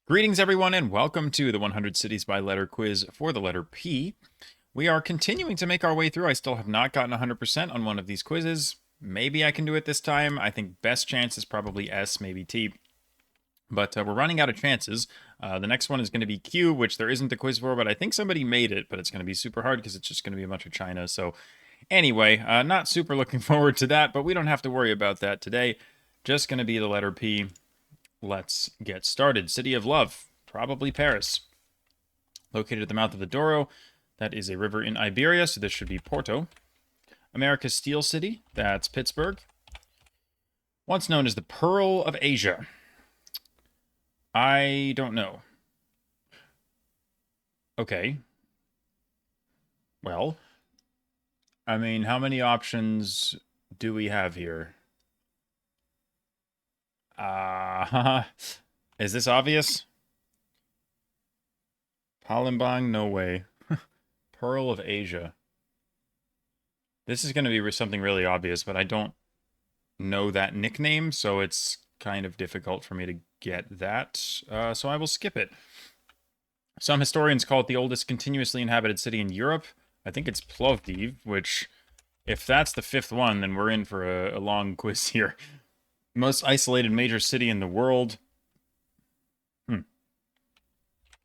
Greetings, everyone, and welcome to the 100 Cities by Letter quiz for the letter P. We are continuing to make our way through. I still have not gotten 100% on one of these quizzes. Maybe I can do it this time. I think best chance is probably S, maybe T. But we're running out of chances. The next one is going to be Q, which there isn't a quiz for, but I think somebody made it, but it's going to be super hard because it's just going to be a bunch of China. So anyway, not super looking forward to that, but we don't have to worry about that today. Just going to be the letter P. Let's get started. City of Love, probably Paris. Located at the mouth of the Douro, that is a river in Iberia, so this should be Porto. America's Steel City, that's Pittsburgh. Once known as the Pearl of Asia. I don't know. Okay. Well, I mean, how many options do we have here? Is this obvious? Palembang? No way. Pearl of Asia. This is going to be something really obvious, but I don't know that nickname, so it's kind of difficult for me to get that. So I will skip it. Some historians call it the oldest continuously inhabited city in Europe. I think it's Plovdiv, which, if that's the fifth one, then we're in for a long quiz here. Most isolated major city in the world.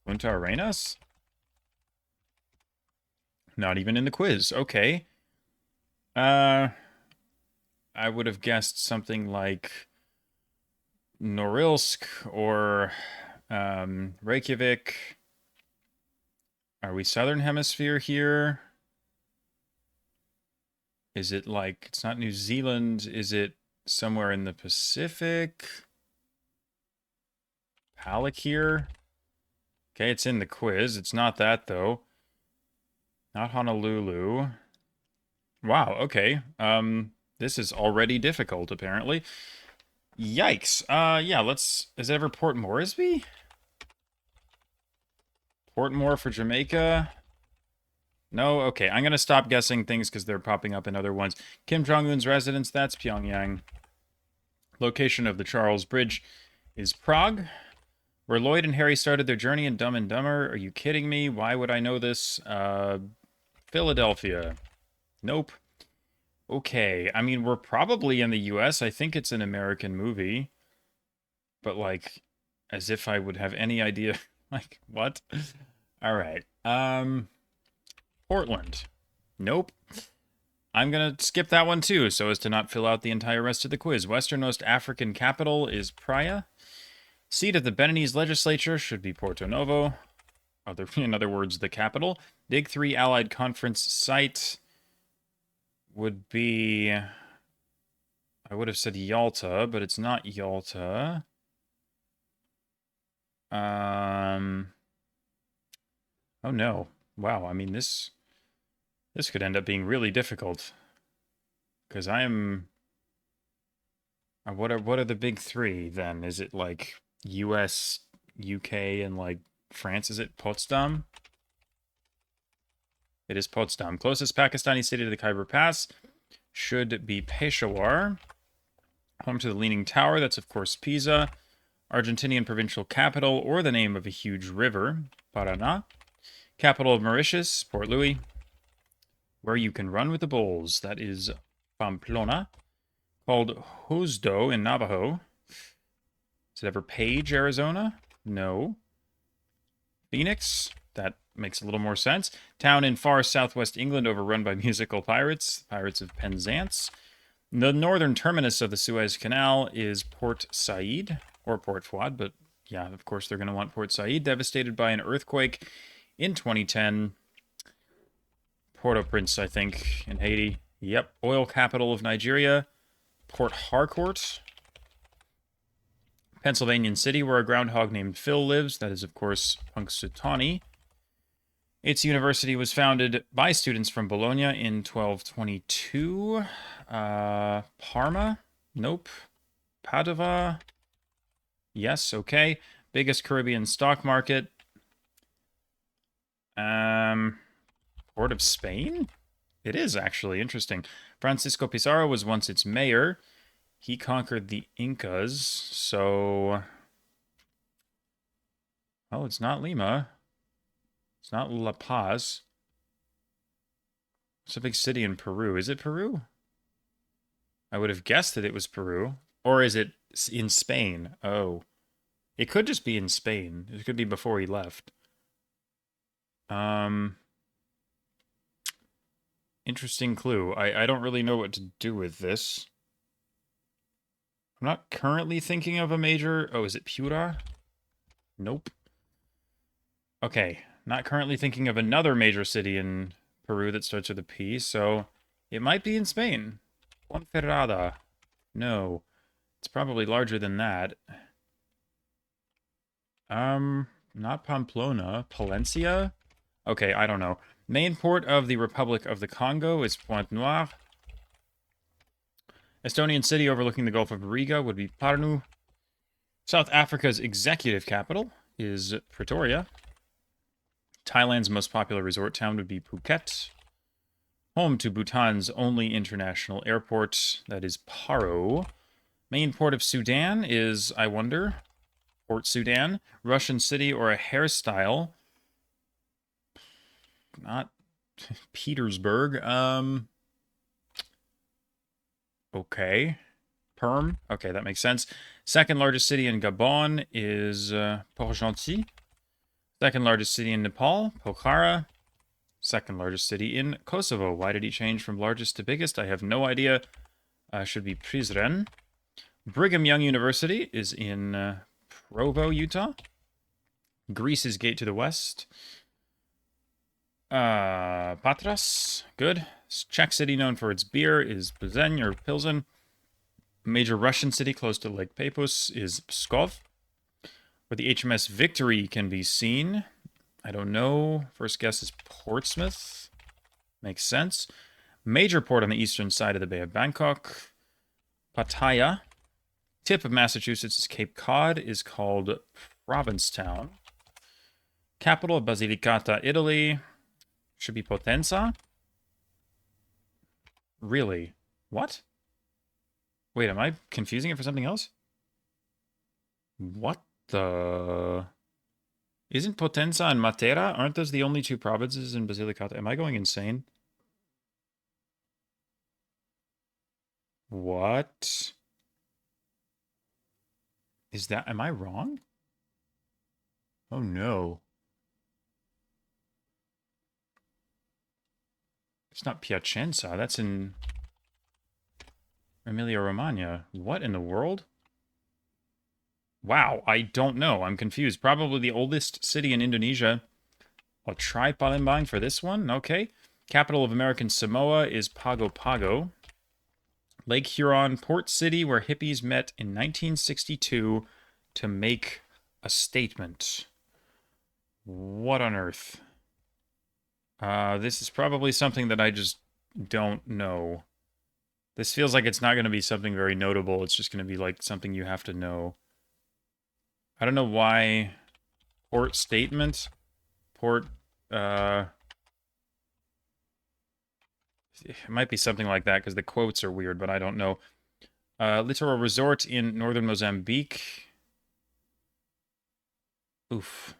Punta Arenas? Not even in the quiz. Okay. I would have guessed something like Norilsk or Reykjavik. Are we Southern Hemisphere here? Is it like, it's not New Zealand, is it somewhere in the Pacific? Palikir? Okay, it's in the quiz. It's not that, though. Not Honolulu. Wow, okay. This is already difficult, apparently. Yikes. Yeah, let's... Is it ever Port Moresby? Portmore for Jamaica? No? Okay, I'm gonna stop guessing things because they're popping up in other ones. Kim Jong-un's residence, that's Pyongyang. Location of the Charles Bridge is Prague. Where Lloyd and Harry started their journey in Dumb and Dumber. Are you kidding me? Why would I know this? Philadelphia. Nope. Okay, I mean, we're probably in the US. I think it's an American movie. But, like, as if I would have any idea. Like, what? All right. Portland. Nope. I'm going to skip that one, too, so as to not fill out the entire rest of the quiz. Westernmost African capital is Praia. Seat of the Beninese legislature should be Porto Novo. In other words, the capital. Big Three Allied Conference site would be... I would have said Yalta, but it's not Yalta. Oh no. Wow, I mean, this could end up being really difficult. Because I am... What are the big three, then? Is it, like, US, UK, and, like, France? Is it Potsdam? It is Potsdam. Closest Pakistani city to the Khyber Pass should be Peshawar. Home to the Leaning Tower, that's of course Pisa. Argentinian provincial capital, or the name of a huge river, Paraná. Capital of Mauritius, Port Louis. Where you can run with the bulls, that is Pamplona. Called Hosdo in Navajo. Is it ever Page, Arizona? No. Phoenix? That makes a little more sense. Town in far southwest England overrun by musical pirates, Pirates of Penzance. The northern terminus of the Suez Canal is Port Said, or Port Fouad, but yeah, of course they're going to want Port Said, devastated by an earthquake in 2010. Port-au-Prince, I think, in Haiti. Yep, oil capital of Nigeria. Port Harcourt. Pennsylvania City, where a groundhog named Phil lives. That is, of course, Punxsutawney. Its university was founded by students from Bologna in 1222. Parma? Nope. Padova? Yes, okay. Biggest Caribbean stock market. Port of Spain? It is, actually. Interesting. Francisco Pizarro was once its mayor. He conquered the Incas, so... Oh, it's not Lima. It's not La Paz. It's a big city in Peru. Is it Peru? I would have guessed that it was Peru. Or is it in Spain? Oh. It could just be in Spain. It could be before he left. Um, Interesting clue. I don't really know what to do with this. I'm not currently thinking of a major... Oh, is it Piura? Nope. Okay. Not currently thinking of another major city in Peru that starts with a P, so it might be in Spain. Ponferrada. No. It's probably larger than that. Not Pamplona. Palencia? Okay, I don't know. Main port of the Republic of the Congo is Pointe-Noire. Estonian city overlooking the Gulf of Riga would be Pärnu. South Africa's executive capital is Pretoria. Thailand's most popular resort town would be Phuket. Home to Bhutan's only international airport, that is Paro. Main port of Sudan is, I wonder, Port Sudan. Russian city or a hairstyle. Not Petersburg. Okay. Perm. Okay, that makes sense. Second largest city in Gabon is Port-Gentil. Second largest city in Nepal, Pokhara. Second largest city in Kosovo. Why did he change from largest to biggest? I have no idea. Should be Prizren. Brigham Young University is in Provo, Utah. Greece's gate to the west. Patras. Good. Czech city known for its beer is Plzeň or Pilsen. Major Russian city close to Lake Peipus is Pskov, where the HMS Victory can be seen. I don't know. First guess is Portsmouth. Makes sense. Major port on the eastern side of the Bay of Bangkok. Pattaya. Tip of Massachusetts' Cape Cod is called Provincetown. Capital of Basilicata, Italy. Should be Potenza. Really? What? Wait, am I confusing it for something else? What the... Isn't Potenza and Matera? Aren't those the only two provinces in Basilicata? Am I going insane? What? Is that... Am I wrong? Oh no. It's not Piacenza. That's in Emilia-Romagna. What in the world? Wow, I don't know. I'm confused. Probably the oldest city in Indonesia. I'll try Palembang for this one. Okay. Capital of American Samoa is Pago Pago. Lake Huron, port city where hippies met in 1962 to make a statement. What on earth? This is probably something that I just don't know. This feels like it's not going to be something very notable. It's just going to be like something you have to know. I don't know why. Port statement? Port, it might be something like that because the quotes are weird, but I don't know. Littoral resort in northern Mozambique. Oof.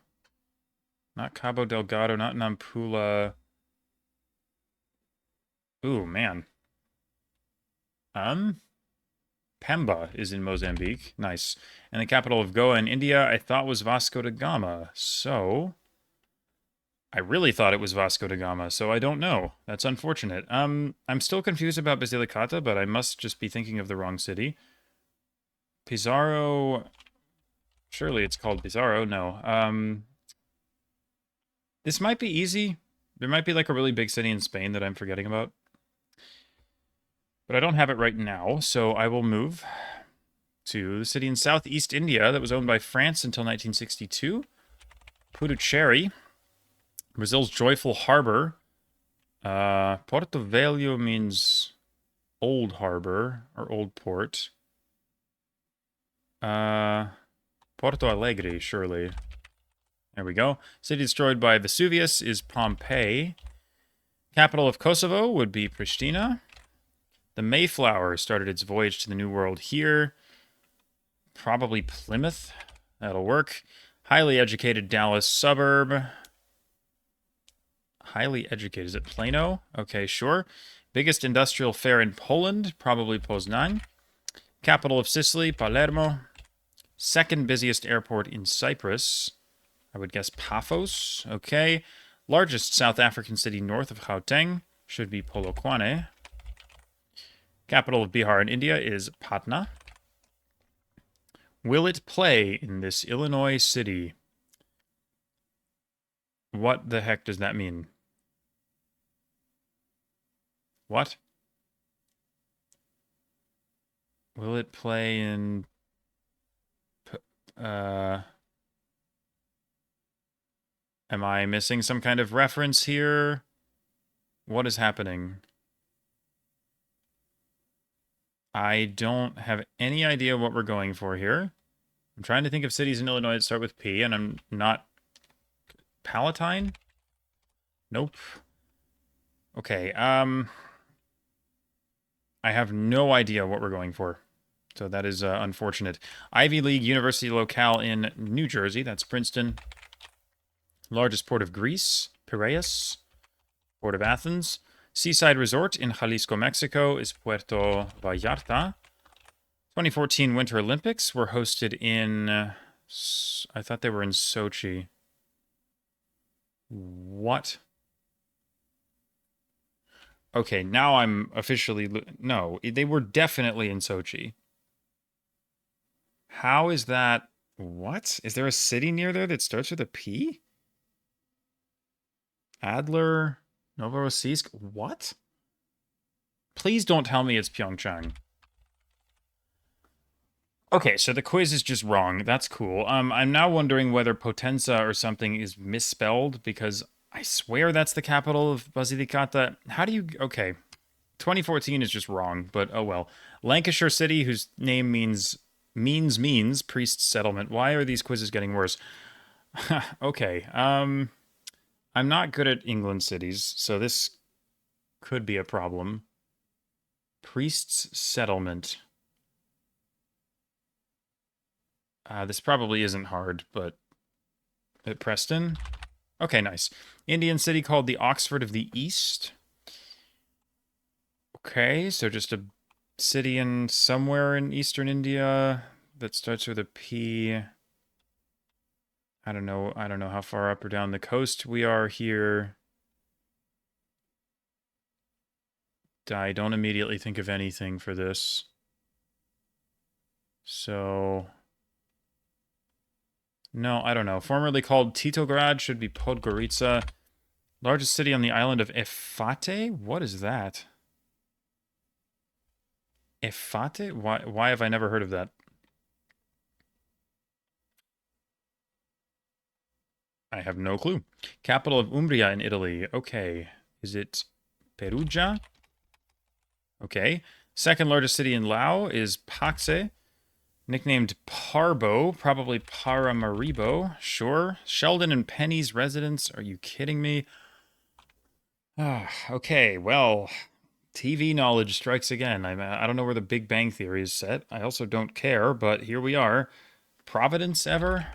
Not Cabo Delgado, not Nampula. Ooh, man. Pemba is in Mozambique. Nice. And the capital of Goa in India, I thought was Vasco da Gama. So, I really thought it was Vasco da Gama, so I don't know. That's unfortunate. I'm still confused about Basilicata, but I must just be thinking of the wrong city. Pizarro... Surely it's called Pizarro. No. This might be easy. There might be like a really big city in Spain that I'm forgetting about. But I don't have it right now, so I will move to the city in southeast India that was owned by France until 1962. Puducherry. Brazil's joyful harbor. Porto Velho means old harbor, or old port. Porto Alegre, surely. There we go. City destroyed by Vesuvius is Pompeii. Capital of Kosovo would be Pristina. The Mayflower started its voyage to the New World here. Probably Plymouth. That'll work. Highly educated Dallas suburb. Highly educated. Is it Plano? Okay, sure. Biggest industrial fair in Poland, probably Poznań. Capital of Sicily, Palermo. Second busiest airport in Cyprus. I would guess Paphos. Okay. Largest South African city north of Gauteng. Should be Polokwane. Capital of Bihar in India is Patna. Will it play in this Illinois city? What the heck does that mean? What? Will it play in... am I missing some kind of reference here? What is happening? I don't have any idea what we're going for here. I'm trying to think of cities in Illinois that start with P, and I'm not... Palatine? Nope. Okay, I have no idea what we're going for. So that is unfortunate. Ivy League University locale in New Jersey. That's Princeton. Largest port of Greece, Piraeus. Port of Athens. Seaside resort in Jalisco, Mexico is Puerto Vallarta. 2014 Winter Olympics were hosted in... I thought they were in Sochi. What? Okay, now I'm officially... No, they were definitely in Sochi. How is that... What? Is there a city near there that starts with a P? Adler, Novorossiysk? What? Please don't tell me it's Pyeongchang. Okay, so the quiz is just wrong. That's cool. I'm now wondering whether Potenza or something is misspelled, because I swear that's the capital of Basilicata. How do you... Okay. 2014 is just wrong, but oh well. Lancashire City, whose name means priest settlement. Why are these quizzes getting worse? Okay. I'm not good at England cities, so this could be a problem. Priest's settlement. This probably isn't hard, but... Preston? Okay, nice. Indian city called the Oxford of the East. Okay, so just a city in somewhere in eastern India that starts with a P. I don't know how far up or down the coast we are here. I don't immediately think of anything for this. So... No, I don't know. Formerly called Titograd, should be Podgorica. Largest city on the island of Efate? What is that? Efate? Why have I never heard of that? I have no clue. Capital of Umbria in Italy. Okay. Is it Perugia? Okay. Second largest city in Laos is Paxe. Nicknamed Parbo, probably Paramaribo. Sure. Sheldon and Penny's residence. Are you kidding me? Okay, well, TV knowledge strikes again. I don't know where the Big Bang Theory is set. I also don't care, but here we are. Providence ever?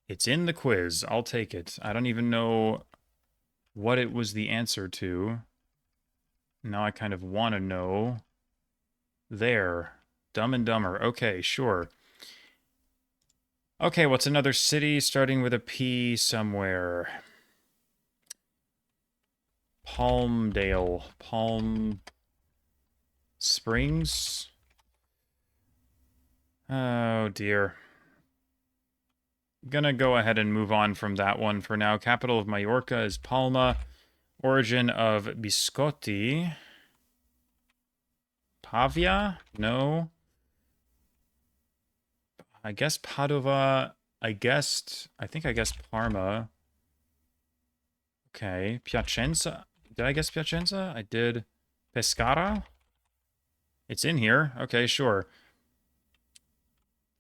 It's in the quiz. I'll take it. I don't even know what it was the answer to. Now I kind of want to know. There. Dumb and Dumber. Okay, sure. Okay, what's another city starting with a P somewhere? Palmdale. Palm Springs? Oh, dear. Gonna go ahead and move on from that one for now. Capital of Mallorca is Palma. Origin of biscotti. Pavia? No. I guess Padova. I think I guessed Parma. Okay. Piacenza. Did I guess Piacenza? I did. Pescara? It's in here. Okay, sure.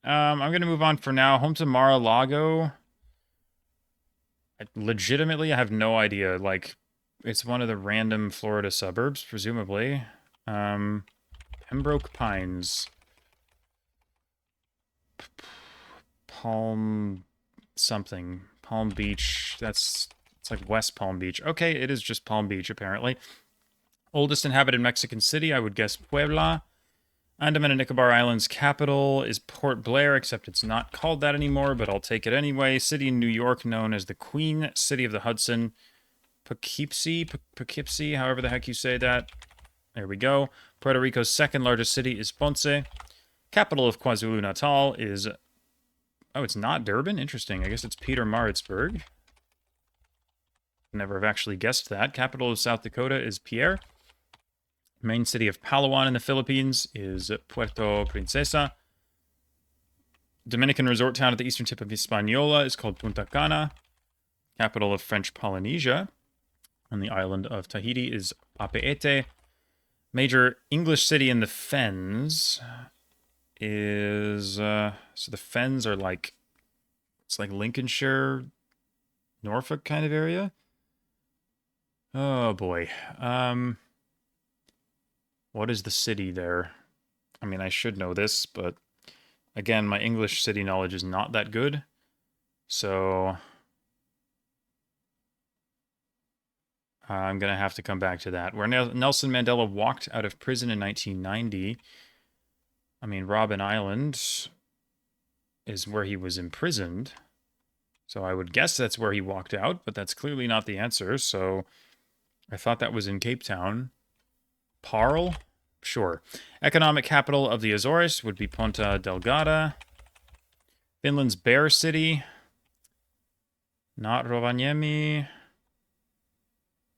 I'm going to move on for now. Home to Mar-a-Lago. Legitimately, I have no idea. Like, it's one of the random Florida suburbs, presumably. Pembroke Pines. something. Palm Beach. It's like West Palm Beach. Okay, it is just Palm Beach, apparently. Oldest inhabited Mexican city, I would guess Puebla. Andaman and Nicobar Islands capital is Port Blair, except it's not called that anymore, but I'll take it anyway. City in New York known as the Queen City of the Hudson. Poughkeepsie, however the heck you say that. There we go. Puerto Rico's second largest city is Ponce. Capital of KwaZulu-Natal is... Oh, it's not Durban? Interesting. I guess it's Pietermaritzburg. Never have actually guessed that. Capital of South Dakota is Pierre. Main city of Palawan in the Philippines is Puerto Princesa. Dominican resort town at the eastern tip of Hispaniola is called Punta Cana. Capital of French Polynesia on the island of Tahiti is Papeete. Major English city in the Fens is... so the Fens are like... It's like Lincolnshire, Norfolk kind of area. Oh, boy. What is the city there? I mean, I should know this, but again, my English city knowledge is not that good. So I'm going to have to come back to that. Where Nelson Mandela walked out of prison in 1990. I mean, Robben Island is where he was imprisoned. So I would guess that's where he walked out, but that's clearly not the answer. So I thought that was in Cape Town. Parle? Sure. Economic capital of the Azores would be Ponta Delgada. Finland's bear city. Not Rovaniemi.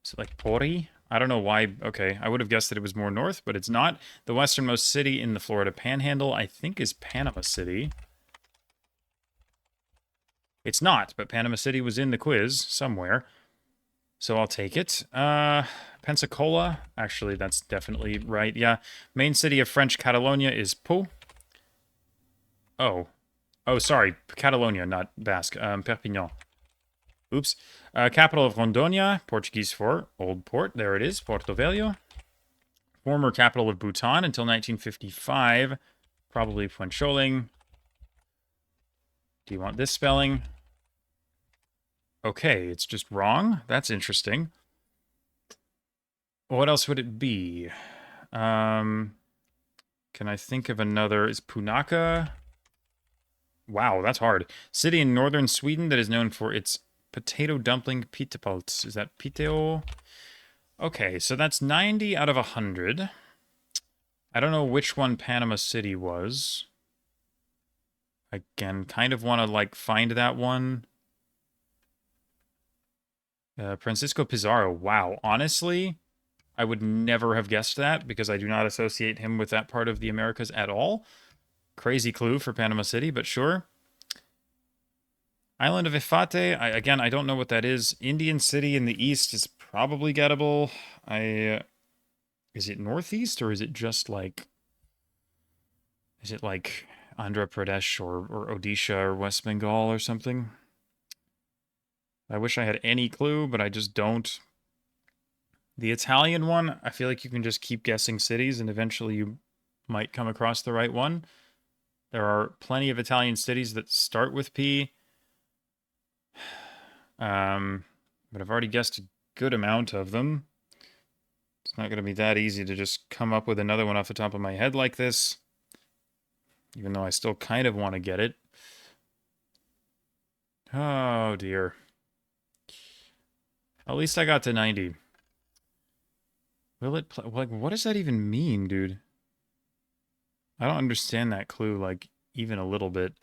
Is it like Pori? I don't know why. Okay, I would have guessed that it was more north, but it's not. The westernmost city in the Florida Panhandle, I think, is Panama City. It's not, but Panama City was in the quiz somewhere. So I'll take it. Pensacola. Actually, that's definitely right. Yeah. Main city of French Catalonia is Pau. Oh. Oh, sorry. Catalonia, not Basque. Perpignan. Oops. Capital of Rondônia. Portuguese for Old Port. There it is. Porto Velho. Former capital of Bhutan until 1955. Probably Phuentsholing. Do you want this spelling? Okay, it's just wrong. That's interesting. What else would it be? Can I think of another? Is Punaka? Wow, that's hard. City in northern Sweden that is known for its potato dumpling pitepalt. Is that Piteå? Okay, so that's 90 out of 100. I don't know which one Panama City was. Again, kind of want to, like, find that one. Francisco Pizarro. Wow. Honestly, I would never have guessed that because I do not associate him with that part of the Americas at all. Crazy clue for Panama City, but sure. Island of Ifate. Again, I don't know what that is. Indian City in the east is probably gettable. Is it northeast or is it just like... Is it like Andhra Pradesh or Odisha or West Bengal or something? I wish I had any clue, but I just don't. The Italian one, I feel like you can just keep guessing cities and eventually you might come across the right one. There are plenty of Italian cities that start with P. But I've already guessed a good amount of them. It's not going to be that easy to just come up with another one off the top of my head like this. Even though I still kind of want to get it. Oh, dear. At least I got to 90. Will it play? Like, what does that even mean, dude? I don't understand that clue, like, even a little bit.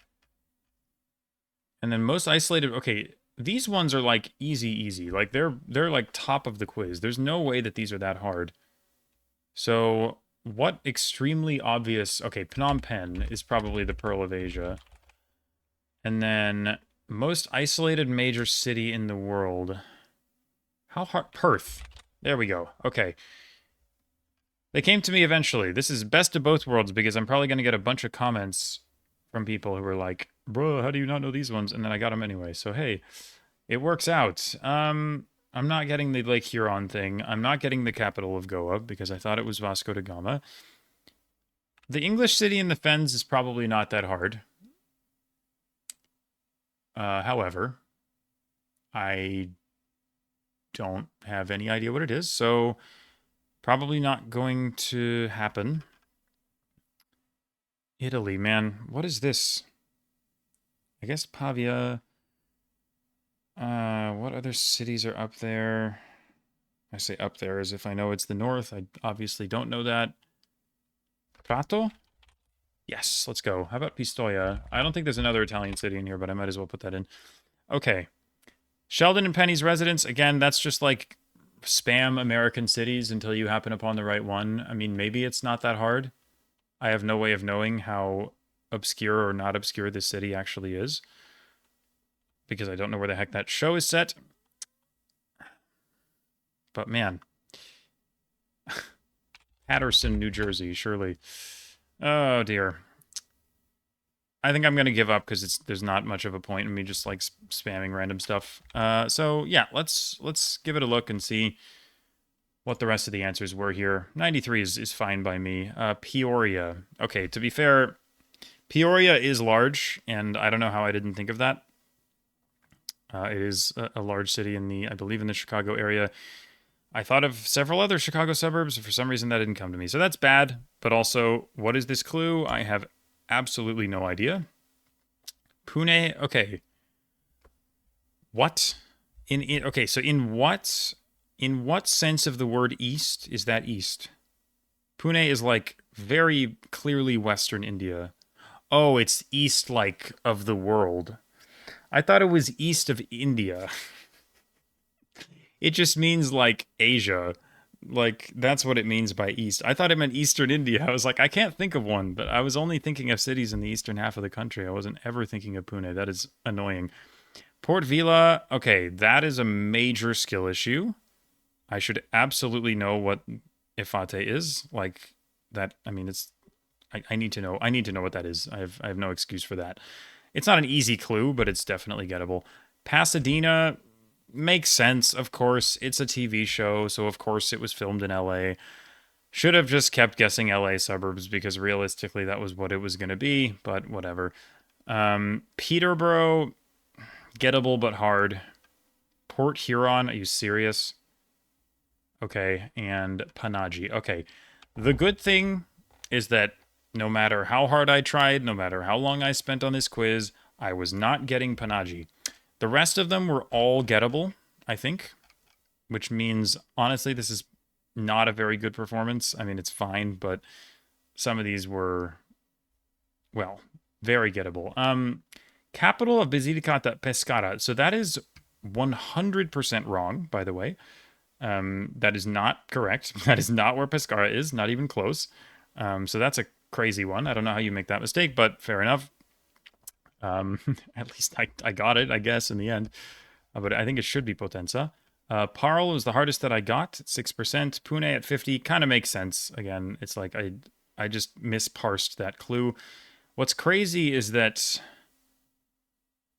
And then most isolated... Okay, these ones are, like, easy. Like, they're like, top of the quiz. There's no way that these are that hard. So, what extremely obvious... Okay, Phnom Penh is probably the Pearl of Asia. And then, most isolated major city in the world... How hard? Perth. There we go. Okay. They came to me eventually. This is best of both worlds because I'm probably going to get a bunch of comments from people who are like, bro, how do you not know these ones? And then I got them anyway. So, hey, it works out. I'm not getting the Lake Huron thing. I'm not getting the capital of Goa because I thought it was Vasco da Gama. The English city in the Fens is probably not that hard. However, I don't have any idea what it is, so probably not going to happen. Italy, man. What is this? I guess Pavia. What other cities are up there? I say up there as if I know it's the north. I obviously don't know that. Prato? Yes, let's go. How about Pistoia? I don't think there's another Italian city in here, but I might as well put that in. Okay. Sheldon and Penny's residence. Again, that's just like spam American cities until you happen upon the right one. I mean, maybe it's not that hard. I have no way of knowing how obscure or not obscure this city actually is, because I don't know where the heck that show is set. But man, Patterson, New Jersey, surely. Oh dear. I think I'm gonna give up because there's not much of a point in me just like spamming random stuff. So yeah, let's give it a look and see what the rest of the answers were here. 93 is fine by me. Peoria. Okay, to be fair, Peoria is large, and I don't know how I didn't think of that. It is a large city in I believe in the Chicago area. I thought of several other Chicago suburbs. For some reason, that didn't come to me. So that's bad. But also, what is this clue? I have absolutely no idea. Pune. Okay. What? Okay. So in what sense of the word east is that east? Pune is like very clearly Western India. Oh, it's east like of the world. I thought it was east of India. It just means like Asia. Like that's what it means by east. I thought it meant eastern India. I was like, I can't think of one, but I was only thinking of cities in the eastern half of the country. I wasn't ever thinking of Pune. That is annoying. Port Vila, okay, that is a major skill issue. I should absolutely know what Ifate is. Like that, I mean, I need to know. I need to know what that is. I have no excuse for that. It's not an easy clue, but it's definitely gettable. Pasadena makes sense, of course. It's a TV show, so of course it was filmed in LA. Should have just kept guessing LA suburbs because realistically that was what it was going to be, but whatever. Peterborough, gettable but hard. Port Huron, are you serious? Okay, and Panaji. Okay. The good thing is that no matter how hard I tried, no matter how long I spent on this quiz, I was not getting Panaji. The rest of them were all gettable, I think, which means, honestly, this is not a very good performance. I mean, it's fine, but some of these were, well, very gettable. Capital of Basilicata Pescara. So that is 100% wrong, by the way. That is not correct. That is not where Pescara is, not even close. So that's a crazy one. I don't know how you make that mistake, but fair enough. At least I got it, I guess, in the end. But I think it should be Potenza. Parle was the hardest that I got, 6%. Pune at 50 kind of makes sense. Again, it's like I just misparsed that clue. What's crazy is that,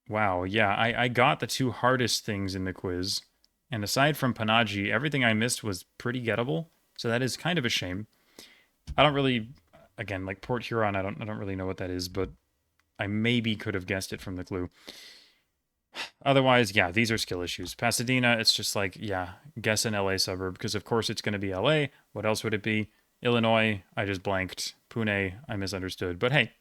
wow, yeah, I got the two hardest things in the quiz. And aside from Panaji, everything I missed was pretty gettable. So that is kind of a shame. I don't really, again, like Port Huron, I don't really know what that is, but I maybe could have guessed it from the clue. Otherwise, yeah, these are skill issues. Pasadena, it's just like, yeah, guess an LA suburb, because of course it's going to be LA. What else would it be? Illinois, I just blanked. Pune, I misunderstood. But hey,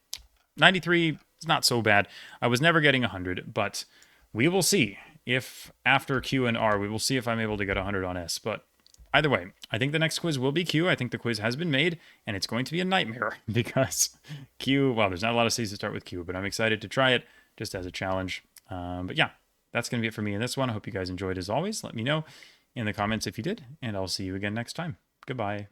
93 is not so bad. I was never getting 100, but we will see if after Q and R, we will see if I'm able to get 100 on S. But either way, I think the next quiz will be Q. I think the quiz has been made, and it's going to be a nightmare because Q, well, there's not a lot of C's to start with Q, but I'm excited to try it just as a challenge. But yeah, that's going to be it for me in this one. I hope you guys enjoyed as always. Let me know in the comments if you did, and I'll see you again next time. Goodbye.